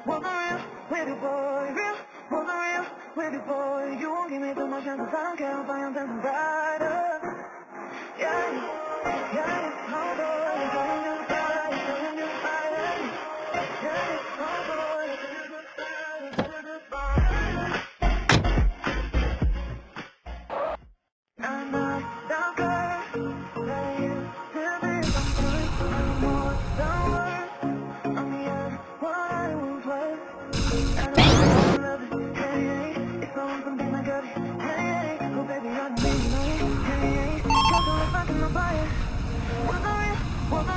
wasn't real with you, boy. Real, wasn't real with you, boy. You won't give me too much chances. I don't care if I am dancing brighter. Yeah, yeah, hold on, I'm just fine, I'm just fine. Yeah, hold on, I'm just fine, I'm just fine. I'm not that girl that used to be something. I'm more than words. I'm the end, what I once was. I don't really love it. Hey, hey, if I want something like it. Hey, hey, oh baby, I don't really know it. Hey, hey, cause I look like I'm not buying. Wasn't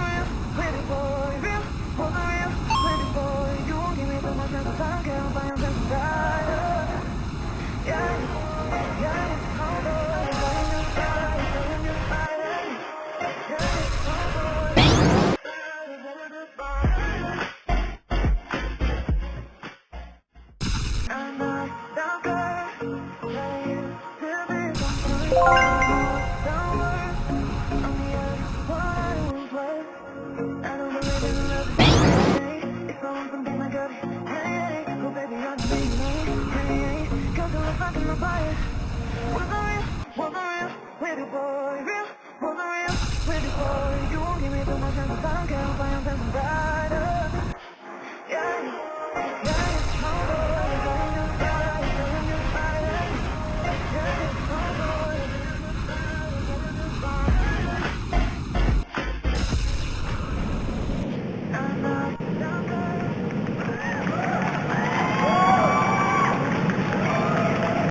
real with you, boy. Real, wasn't real with you, boy. You won't give me too much chances. I don't care if I am dancing brighter. Yeah, yeah, hold on, I'm just fine, I'm just fine. Yeah, hold on, I'm just fine. I'm not that girl that used to be something more than words. I'm the end, what I once was. I don't believe in love. Hey, if I want something like it. Hey, oh baby, I don't really know. Hey, cause I look like I'm not buying. Wasn't real with you, boy. Real, wasn't real with you, boy. You won't give me too much chances. I don't care if I am dancing brighter.